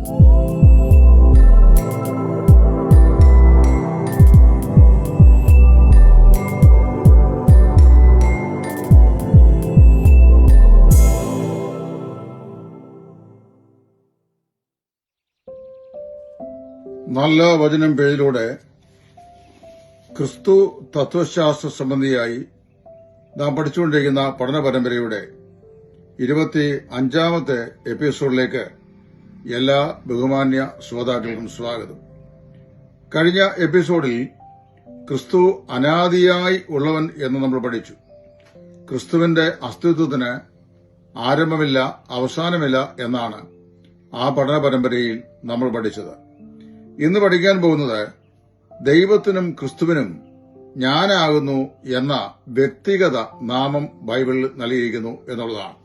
നല്ല വചനം പേജിലൂടെ ക്രിസ്തു തത്വശാസ്ത്ര സംബന്ധിയായി നാം പഠിച്ചുകൊണ്ടിരിക്കുന്ന പഠന പരമ്പരയുടെ 25ാമത്തെ എപ്പിസോഡിലേക്ക് എല്ലാ ബഹുമാന്യ ശ്രോതാക്കൾക്കും സ്വാഗതം. കഴിഞ്ഞ എപ്പിസോഡിൽ ക്രിസ്തു അനാദിയായി ഉള്ളവൻ എന്ന് നമ്മൾ പഠിച്ചു. ക്രിസ്തുവിന്റെ അസ്തിത്വത്തിന് ആരംഭമില്ല, അവസാനമില്ല എന്നാണ് ആ പഠന പരമ്പരയിൽ നമ്മൾ പഠിച്ചത്. ഇന്ന് പഠിക്കാൻ പോകുന്നത് ദൈവത്തിനും ക്രിസ്തുവിനും ഞാനാകുന്നു എന്ന വ്യക്തിഗത നാമം ബൈബിളിൽ നൽകിയിരിക്കുന്നു എന്നുള്ളതാണ്.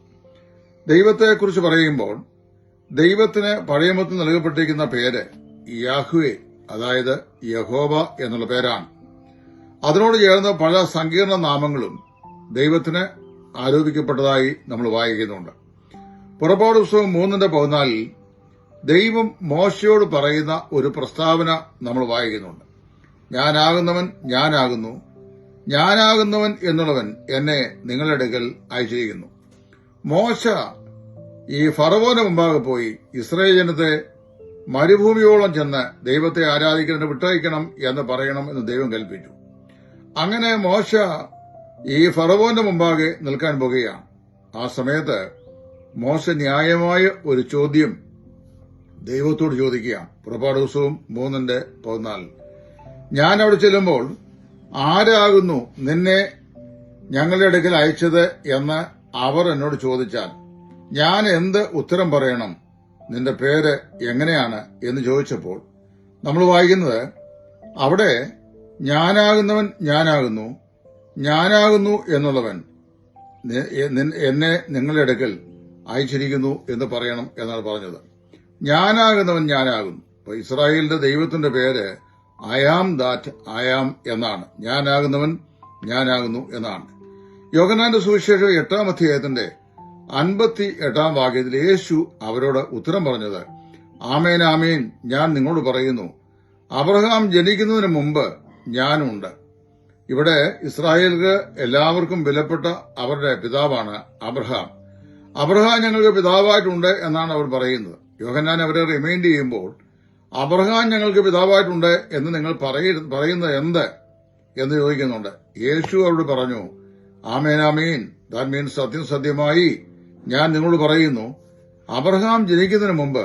ദൈവത്തെക്കുറിച്ച് പറയുമ്പോൾ ദൈവത്തിന് പഴയമത്തിൽ നൽകപ്പെട്ടിരിക്കുന്ന പേര് യാഹ്വേ, അതായത് യഹോവ എന്നുള്ള പേരാണ്. അതിനോട് ചേർന്ന് പല സങ്കീർണ നാമങ്ങളും ദൈവത്തിന് ആരോപിക്കപ്പെട്ടതായി നമ്മൾ വായിക്കുന്നുണ്ട്. പുറപ്പാട് പുസ്തകം 3:14 ദൈവം മോശയോട് പറയുന്ന ഒരു പ്രസ്താവന നമ്മൾ വായിക്കുന്നുണ്ട്. ഞാനാകുന്നവൻ ഞാനാകുന്നു, ഞാനാകുന്നവൻ എന്നുള്ളവൻ എന്നെ നിങ്ങളുടെ അടുക്കൽ അയച്ചിരിക്കുന്നു. മോശ ഈ ഫറവോന് മുമ്പാകെ പോയി ഇസ്രായേൽ ജനത്തെ മരുഭൂമിയോളം ചെന്ന് ദൈവത്തെ ആരാധിക്കുന്നത് വിട്ടയക്കണം എന്ന് പറയണം എന്ന് ദൈവം കൽപ്പിച്ചു. അങ്ങനെ മോശ ഈ ഫറവോന്റെ മുമ്പാകെ നിൽക്കാൻ പോകുകയാണ്. ആ സമയത്ത് മോശ ന്യായമായ ഒരു ചോദ്യം ദൈവത്തോട് ചോദിക്കുകയാണ്. പുറപ്പാട് പുസ്തകം 3:14 ഞാൻ അവിടെ ചെല്ലുമ്പോൾ ആരാകുന്നു നിന്നെ ഞങ്ങളുടെ അടുക്കൽ അയച്ചത് എന്ന് അവർ എന്നോട് ചോദിച്ചാൽ ഞാൻ എന്ത് ഉത്തരം പറയണം? നിന്റെ പേര് എങ്ങനെയാണ് എന്ന് ചോദിച്ചപ്പോൾ നമ്മൾ വായിക്കുന്നത് അവിടെ ഞാനാകുന്നവൻ ഞാനാകുന്നു, ഞാനാകുന്നു എന്നുള്ളവൻ എന്നെ നിങ്ങളുടെ അടുക്കൽ അയച്ചിരിക്കുന്നു എന്ന് പറയണം എന്നാണ് പറഞ്ഞത്. ഞാനാകുന്നവൻ ഞാനാകുന്നു. അപ്പൊ ഇസ്രായേലിന്റെ ദൈവത്തിന്റെ പേര് I am that I am എന്നാണ്. ഞാനാകുന്നവൻ ഞാനാകുന്നു എന്നാണ്. യോഹന്നാന്റെ സുവിശേഷം 8-ാം അധ്യായത്തിന്റെ 58-ാം വാക്യത്തിൽ യേശു അവരോട് ഉത്തരം പറഞ്ഞത്, ആമേൻ ആമേൻ ഞാൻ നിങ്ങളോട് പറയുന്നു, അബ്രഹാം ജനിക്കുന്നതിന് മുമ്പ് ഞാനുണ്ട്. ഇവിടെ ഇസ്രായേലിന് എല്ലാവർക്കും വിലപ്പെട്ട അവരുടെ പിതാവാണ് അബ്രഹാം. അബ്രഹാം ഞങ്ങൾക്ക് പിതാവായിട്ടുണ്ട് എന്നാണ് അവർ പറയുന്നത്. യോഹന്നാൻ അവരെ റിമൈൻഡ് ചെയ്യുമ്പോൾ അബ്രഹാം ഞങ്ങൾക്ക് പിതാവായിട്ടുണ്ട് എന്ന് നിങ്ങൾ പറയുന്നത് എന്ത് എന്ന് ചോദിക്കുന്നുണ്ട്. യേശു അവരോട് പറഞ്ഞു, ആമേൻ ആമേൻ, ദാറ്റ് മീൻസ് സത്യം സത്യമായി ഞാൻ നിങ്ങളോട് പറയുന്നു, അബ്രഹാം ജനിക്കുന്നതിന് മുമ്പ്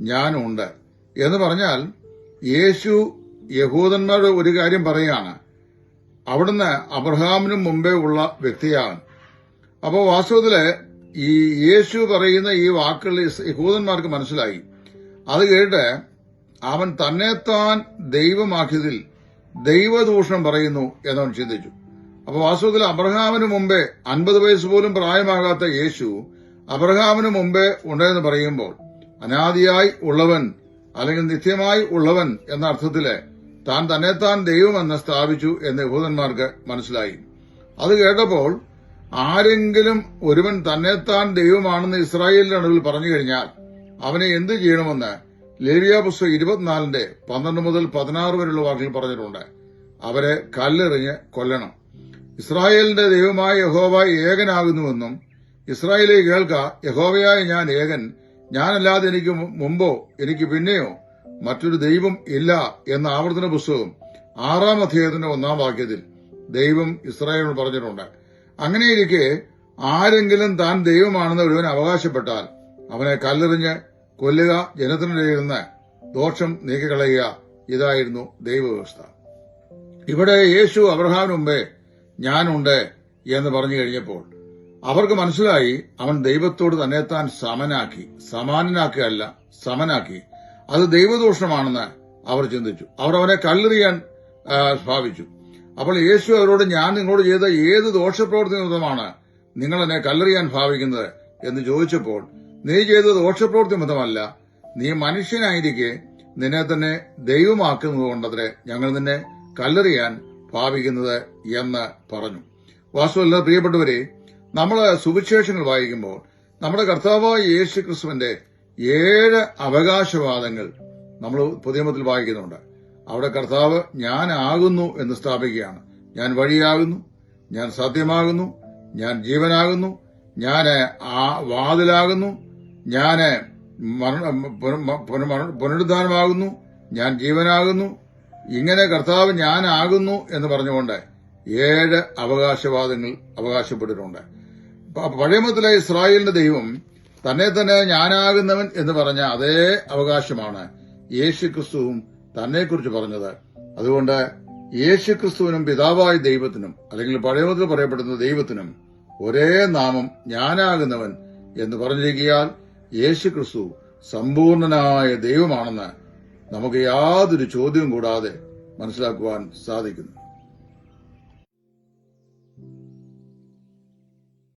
ഞാനുണ്ട് എന്ന് പറഞ്ഞാൽ യേശു യഹൂദന്മാരുടെ ഒരു കാര്യം പറയുകയാണ്, അവിടുന്ന് അബ്രഹാമിനും മുമ്പേ ഉള്ള വ്യക്തിയാണ്. അപ്പോൾ വാസ്തവത്തില് ഈ യേശു പറയുന്ന ഈ വാക്കുകൾ യഹൂദന്മാർക്ക് മനസ്സിലായി. അത് കേട്ട് അവൻ തന്നെത്താൻ ദൈവമാക്കിയതിൽ ദൈവദൂഷണം പറയുന്നു എന്നവൻ ചിന്തിച്ചു. അപ്പൊ വാസ്തവത്തിൽ അബ്രഹാമിന് മുമ്പേ 50 വയസ്സ് പോലും പ്രായമാകാത്ത യേശു അബ്രഹാമിന് മുമ്പേ ഉണ്ടെന്ന് പറയുമ്പോൾ അനാദിയായി ഉള്ളവൻ അല്ലെങ്കിൽ നിത്യമായി ഉള്ളവൻ എന്ന അർത്ഥത്തില് താൻ തന്നെത്താൻ ദൈവമെന്ന് സ്ഥാപിച്ചു എന്ന് യഹൂദന്മാർക്ക് മനസ്സിലായി. അത് കേട്ടപ്പോൾ ആരെങ്കിലും ഒരുവൻ തന്നെത്താൻ ദൈവമാണെന്ന് ഇസ്രായേലിന്റെ നടുവിൽ പറഞ്ഞു കഴിഞ്ഞാൽ അവനെ എന്ത് ചെയ്യണമെന്ന് ലേവ്യ പുസ്തകം 24:12 മുതൽ 16 വരെയുള്ള വാക്കുകൾ പറഞ്ഞിട്ടുണ്ട്. അവരെ കല്ലെറിഞ്ഞ് കൊല്ലണം. ഇസ്രായേലിന്റെ ദൈവമായ യഹോവ ഏകനാകുന്നുവെന്നും ഇസ്രായേലെ കേൾക്ക, യഹോവയായ ഞാൻ ഏകൻ, ഞാനല്ലാതെ എനിക്ക് മുമ്പോ എനിക്ക് പിന്നെയോ മറ്റൊരു ദൈവം ഇല്ല എന്ന ആവർത്തന പുസ്തകം 6-ാം അധ്യായത്തിന്റെ 1-ാം വാക്യത്തിൽ ദൈവം ഇസ്രായേലിനോട് പറഞ്ഞിട്ടുണ്ട്. അങ്ങനെയിരിക്കെ ആരെങ്കിലും താൻ ദൈവമാണെന്ന് ഒരുവൻ അവകാശപ്പെട്ടാൽ അവനെ കല്ലെറിഞ്ഞ് കൊല്ലുക, ജനത്തിനിടയിൽ നിന്ന് ദോഷം നീക്കിക്കളയുക. ഇതായിരുന്നു ദൈവവ്യവസ്ഥ. ഇവിടെ യേശു അബ്രഹാമിന് മുമ്പേ ഞാനുണ്ട് എന്ന് പറഞ്ഞു കഴിഞ്ഞപ്പോൾ അവർക്ക് മനസ്സിലായി അവൻ ദൈവത്തോട് തന്നെത്താൻ സമാനനാക്കുകയല്ല, സമനാക്കി. അത് ദൈവദൂഷണമാണെന്ന് അവർ ചിന്തിച്ചു. അവർ അവനെ കല്ലെറിയാൻ ഭാവിച്ചു. അപ്പോൾ യേശു അവരോട്, ഞാൻ നിങ്ങളോട് ചെയ്ത ഏത് ദോഷപ്രവൃത്തി നിമിത്തമാണ് നിങ്ങൾ എന്നെ കല്ലെറിയാൻ ഭാവിക്കുന്നത് എന്ന് ചോദിച്ചപ്പോൾ, നീ ചെയ്ത ദോഷപ്രവൃത്തി നിമിത്തമല്ല, നീ മനുഷ്യനായിരിക്കെ നിന്നെ തന്നെ ദൈവമാക്കുന്നതുകൊണ്ടത്രേ ഞങ്ങൾ നിന്നെ കല്ലെറിയാൻ ഭാവിക്കുന്നത് എന്ന് പറഞ്ഞു. വാസ്തവല്ല പ്രിയപ്പെട്ടവരെ, നമ്മൾ സുവിശേഷങ്ങൾ വായിക്കുമ്പോൾ നമ്മുടെ കർത്താവായ യേശു ക്രിസ്തുവിന്റെ 7 അവകാശവാദങ്ങൾ നമ്മൾ പുതിയ നിയമത്തിൽ വായിക്കുന്നുണ്ട്. അവിടെ കർത്താവ് ഞാനാകുന്നു എന്ന് സ്ഥാപിക്കുകയാണ്. ഞാൻ വഴിയാകുന്നു, ഞാൻ സത്യമാകുന്നു, ഞാൻ ജീവനാകുന്നു, ഞാൻ ആ വാതിലാകുന്നു, ഞാൻ പുനരുദ്ധാനമാകുന്നു, ഞാൻ ജീവനാകുന്നു. ഇങ്ങനെ കർത്താവ് ഞാനാകുന്നു എന്ന് പറഞ്ഞുകൊണ്ട് 7 അവകാശവാദങ്ങൾ അവകാശപ്പെട്ടിട്ടുണ്ട്. പഴയ നിയമത്തിലെ ഇസ്രായേലിന്റെ ദൈവം തന്നെ ഞാനാകുന്നവൻ എന്ന് പറഞ്ഞ അതേ അവകാശമാണ് യേശുക്രിസ്തുവും തന്നെക്കുറിച്ച് പറഞ്ഞത്. അതുകൊണ്ട് യേശുക്രിസ്തുവിനും പിതാവായ ദൈവത്തിനും, അല്ലെങ്കിൽ പഴയ നിയമത്തിൽ പറയപ്പെടുന്ന ദൈവത്തിനും ഒരേ നാമം ഞാനാകുന്നവൻ എന്ന് പറഞ്ഞിരിക്കാൻ യേശുക്രിസ്തു സമ്പൂർണനായ ദൈവമാണെന്ന് നമുക്ക് യാതൊരു ചോദ്യവും കൂടാതെ മനസ്സിലാക്കുവാൻ സാധിക്കുന്നു.